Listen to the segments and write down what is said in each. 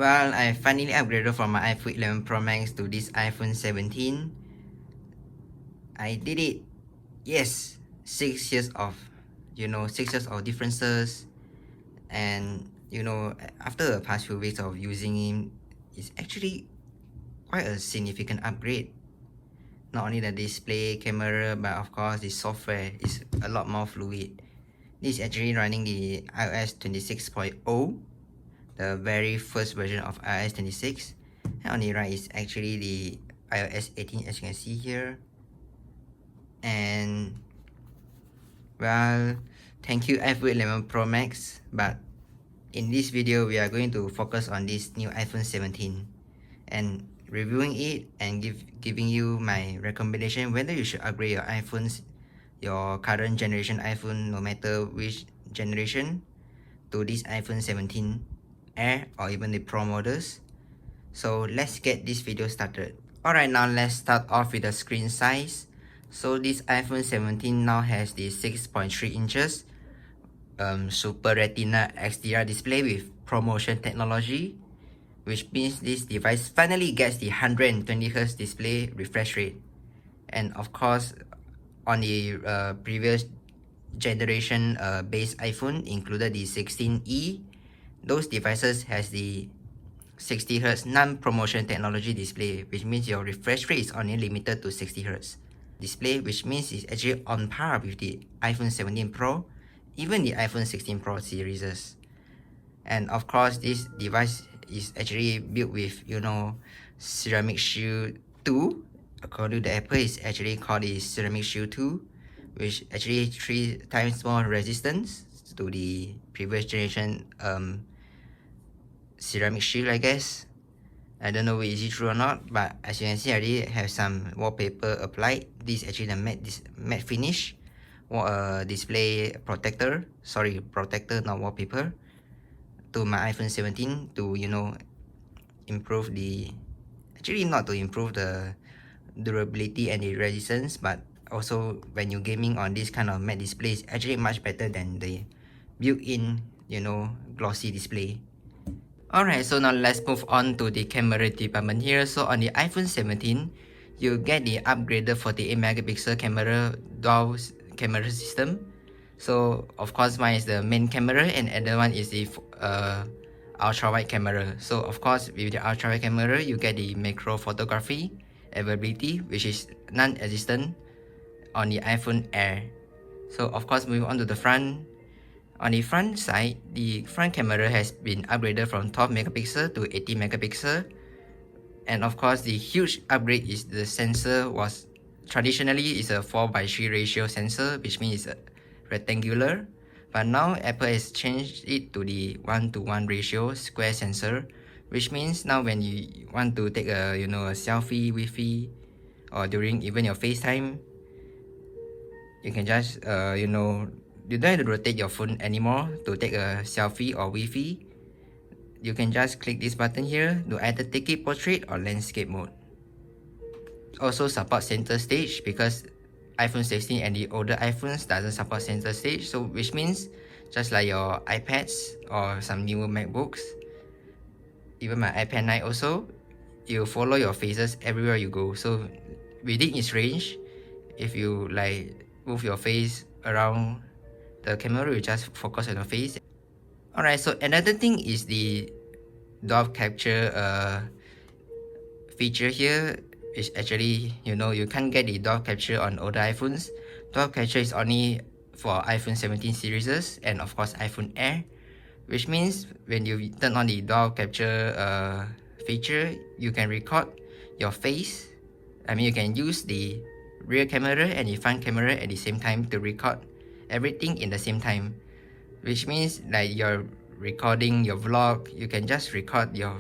Well, I finally upgraded from my iPhone 11 Pro Max to this iPhone 17. I did it. Yes, 6 years of, 6 years of differences. And, after the past few weeks of using it, it's actually quite a significant upgrade. Not only the display, camera, but of course the software is a lot more fluid. This is actually running the iOS 26.0, the very first version of iOS 26. And on the right is actually the iOS 18, as you can see here. And well, thank you iPhone 11 Pro Max, but in this video we are going to focus on this new iPhone 17 and reviewing it and giving you my recommendation whether you should upgrade your iPhones, your current generation iPhone, no matter which generation, to this iPhone 17 Air or even the Pro models. So let's get this video started. Alright, now let's start off with the screen size. So this iPhone 17 now has the 6.3 inches Super Retina XDR display with ProMotion technology, which means this device finally gets the 120Hz display refresh rate. And of course, on the previous generation base iPhone included the 16e, those devices has the 60Hz non-promotion technology display, which means your refresh rate is only limited to 60Hz display, which means it's actually on par with the iPhone 17 Pro, even the iPhone 16 Pro series. And of course, this device is actually built with, Ceramic Shield 2. According to Apple, it's actually called the Ceramic Shield 2, which actually 3 times more resistance to the previous generation ceramic shield, I guess. I don't know is it true or not, but as you can see, I already have some wallpaper applied. This is actually the matte finish display protector. Sorry, protector, not wallpaper. To my iPhone 17 to improve the, actually not to improve the durability and the resistance, but also when you're gaming on this kind of matte display, it's actually much better than the built-in glossy display. Alright, so now let's move on to the camera department here. So on the iPhone 17, you get the upgraded 48 megapixel camera dual camera system. So of course mine is the main camera and other one is the ultra wide camera. So of course with the ultra wide camera you get the macro photography availability, which is non-existent on the iPhone Air. So of course moving on to the front. On the front side, the front camera has been upgraded from 12 megapixel to 80 megapixel. And of course, the huge upgrade is the sensor was traditionally is a 4:3 ratio sensor, which means it's rectangular. But now Apple has changed it to the 1:1 ratio square sensor, which means now when you want to take a a selfie, Wi-Fi, or during even your FaceTime, you can just you don't have to rotate your phone anymore to take a selfie or Wi-Fi. You can just click this button here to either take it portrait or landscape mode. Also support center stage because iPhone 16 and the older iPhones doesn't support center stage, so which means just like your iPads or some newer MacBooks, even my iPad 9 also, you follow your faces everywhere you go. So within its range, if you like move your face around, the camera will just focus on your face. Alright, so another thing is the depth capture feature here is actually, you can't get the depth capture on older iPhones. Depth capture is only for iPhone 17 series and of course iPhone Air, which means when you turn on the depth capture feature, you can record your face. I mean, you can use the rear camera and the front camera at the same time to record everything in the same time, which means like you're recording your vlog, you can just record your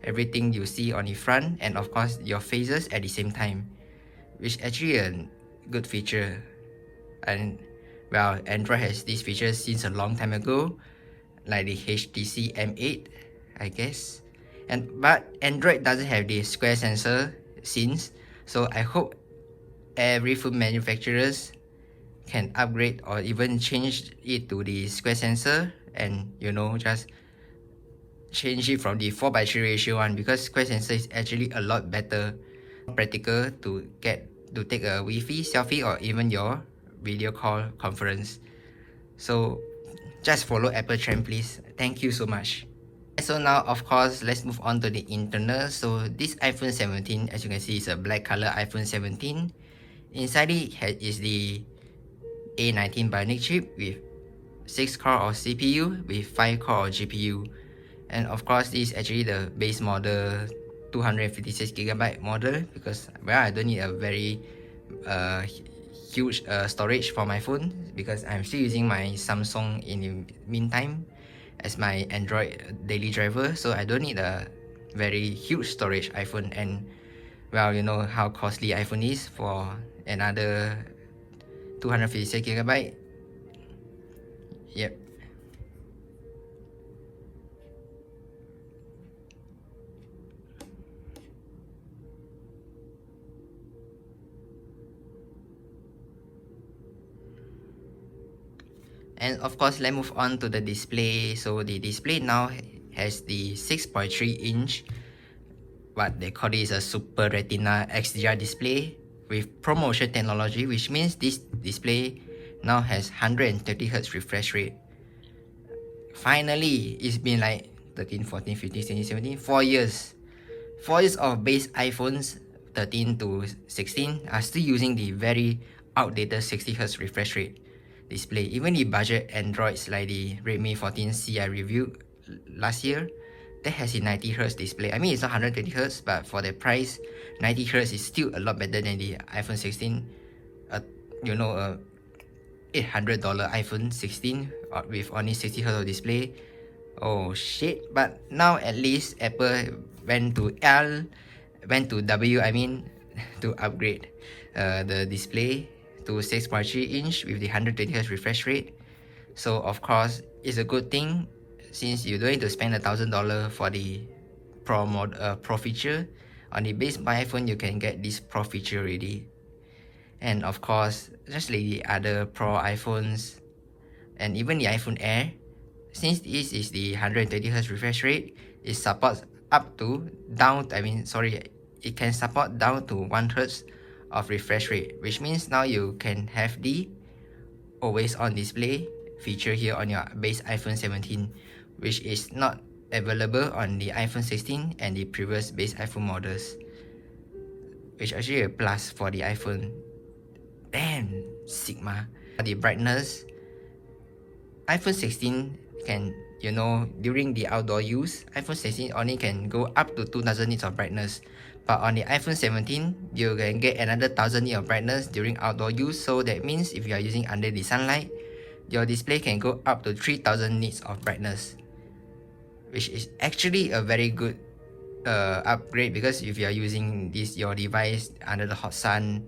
everything you see on the front and of course your faces at the same time, which actually a good feature. And well, Android has these features since a long time ago, like the HTC M8, I guess. But Android doesn't have the square sensor since, so I hope every phone manufacturers can upgrade or even change it to the square sensor and just change it from the 4:3 ratio one, because square sensor is actually a lot better, practical to take a Wi-Fi selfie or even your video call conference. So just follow Apple trend, please. Thank you so much. So now, of course, let's move on to the internal. So this iPhone 17, as you can see, is a black color iPhone 17. Inside it is the A19 Bionic chip with 6 core of CPU with 5 core of GPU. And of course, this is actually the base model 256GB model, because well, I don't need a very huge storage for my phone, because I'm still using my Samsung in the meantime as my Android daily driver, so I don't need a very huge storage iPhone. And well, you know how costly iPhone is for another 256GB. Yep. And of course, let's move on to the display. So the display now has the 6.3-inch, what they call it is a Super Retina XDR display with ProMotion technology, which means this display now has 130Hz refresh rate. Finally, it's been like 13, 14, 15, 16, 17, 4 years. 4 years of base iPhones 13 to 16 are still using the very outdated 60Hz refresh rate display. Even the budget Androids like the Redmi 14C I reviewed last year, that has a 90Hz display. I mean, it's not 120Hz, but for the price, 90Hz is still a lot better than the iPhone 16. You know, $800 iPhone 16 with only 60Hz of display. Oh shit! But now at least Apple went to W, I mean, to upgrade the display to 6.3-inch with the 120Hz refresh rate. So of course, it's a good thing, since you don't need to spend $1,000 for the Pro feature. On the base iPhone, you can get this Pro feature already. And of course, just like the other Pro iPhones and even the iPhone Air, since this is the 120Hz refresh rate, it supports it can support down to 1Hz of refresh rate, which means now you can have the always on display feature here on your base iPhone 17, which is not available on the iPhone 16 and the previous base iPhone models, which actually a plus for the iPhone. Damn, Sigma. The brightness, iPhone 16 can, you know, during the outdoor use, iPhone 16 only can go up to 2000 nits of brightness. But on the iPhone 17, you can get another 1000 nits of brightness during outdoor use. So that means if you are using under the sunlight, your display can go up to 3000 nits of brightness, which is actually a very good upgrade, because if you are using your device under the hot sun,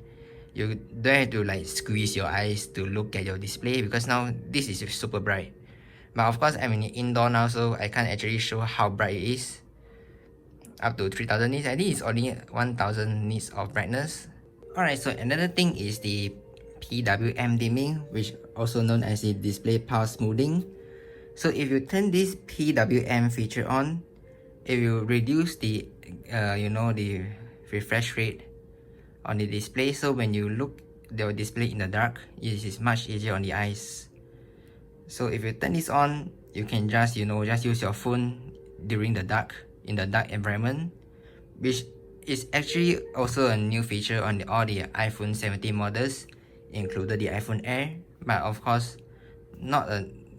you don't have to like squeeze your eyes to look at your display, because now this is super bright. But of course, I'm in indoor now, so I can't actually show how bright it is. Up to 3000 nits. I think it's only 1000 nits of brightness. Alright, so another thing is the PWM dimming, which also known as the display path smoothing. So if you turn this PWM feature on, it will reduce the the refresh rate on the display. So when you look the display in the dark, it is much easier on the eyes. So if you turn this on, you can just use your phone during the dark, in the dark environment, which is actually also a new feature on all the iPhone 17 models, included the iPhone Air, but of course not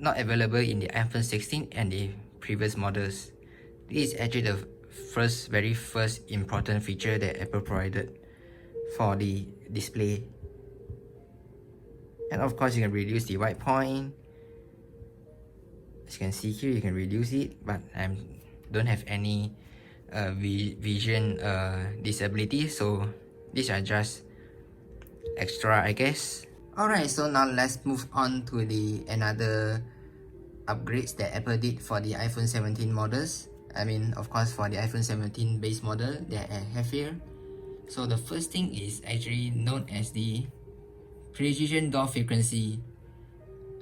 available in the iPhone 16 and the previous models. This is actually the very first important feature that Apple provided for the display. And of course, you can reduce the white point. As you can see here, you can reduce it, but I don't have any vision disability, so these are just extra, I guess. Alright, so now let's move on to the another upgrades that Apple did for the iPhone 17 models. I mean, of course, for the iPhone 17 base model that I have here. So the first thing is actually known as the precision door frequency.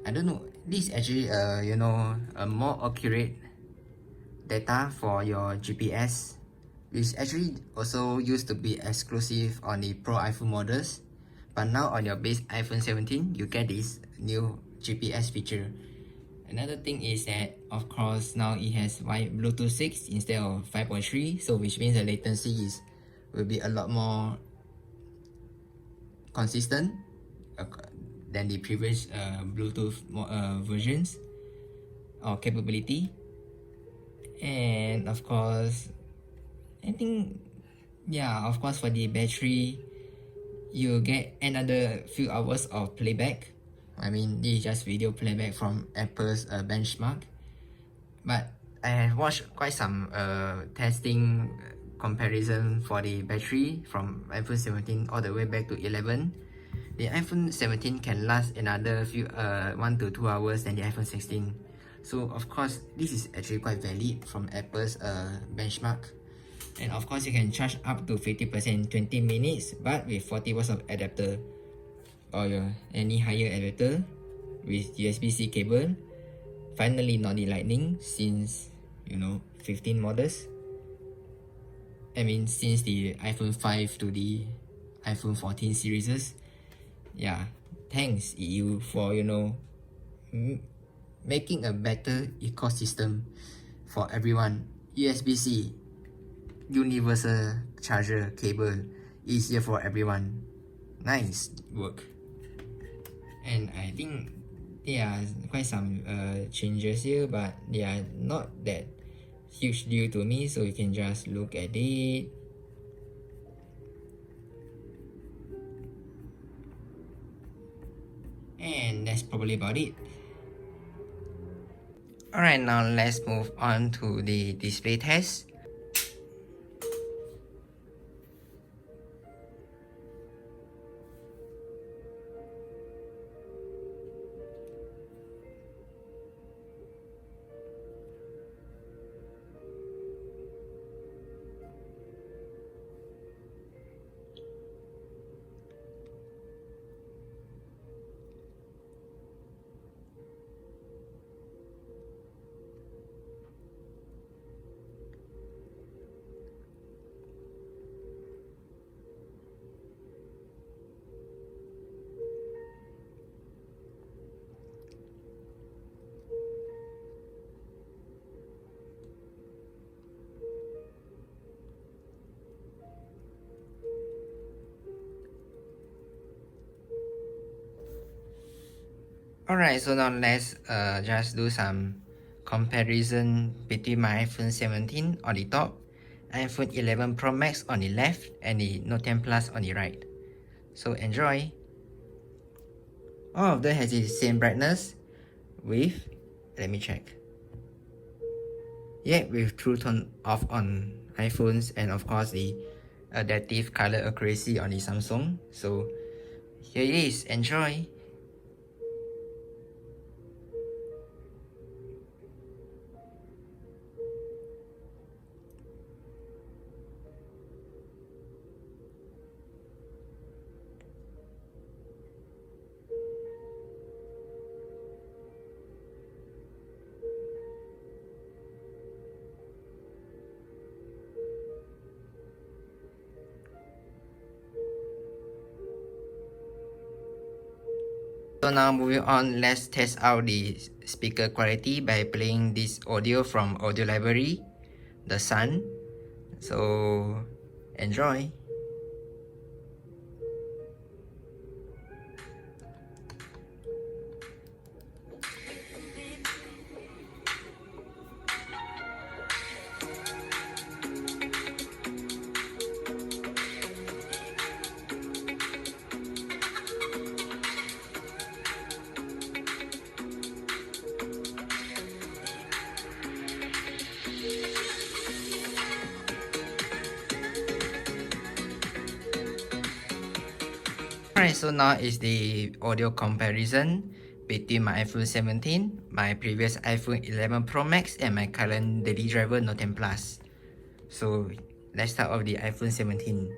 I don't know, this is actually a more accurate data for your GPS, which actually also used to be exclusive on the Pro iPhone models. But now on your base iPhone 17, you get this new GPS feature. Another thing is that, of course, now it has Bluetooth 6 instead of 5.3, so which means the latency will be a lot more consistent than the previous Bluetooth versions or capability. And of course, I think, yeah, of course, for the battery, you get another few hours of playback. I mean, this is just video playback from Apple's benchmark. But I have watched quite some testing comparison for the battery from iPhone 17 all the way back to 11. The iPhone 17 can last another few 1 to 2 hours than the iPhone 16. So of course, this is actually quite valid from Apple's benchmark. And of course, you can charge up to 50% in 20 minutes, but with 40 watts of adapter or any higher adapter with USB-C cable. Finally, not the lightning since 15 models. I mean, since the iPhone 5 to the iPhone 14 series. Yeah, thanks EU for making a better ecosystem for everyone. USB-C, universal charger cable, easier for everyone. Nice work. And I think there are quite some changes here, but they are not that huge deal to me, so you can just look at it. And that's probably about it. Alright, now let's move on to the display test. Alright, so now let's just do some comparison between my iPhone 17 on the top, iPhone 11 Pro Max on the left, and the Note 10 Plus on the right. So enjoy! All of them has the same brightness with, let me check. Yeah, with True Tone off on iPhones, and of course the adaptive color accuracy on the Samsung. So here it is, enjoy! So now moving on, let's test out the speaker quality by playing this audio from Audio Library, The Sun. So enjoy! Alright, so now is the audio comparison between my iPhone 17, my previous iPhone 11 Pro Max, and my current daily driver Note 10 Plus. So let's start off the iPhone 17.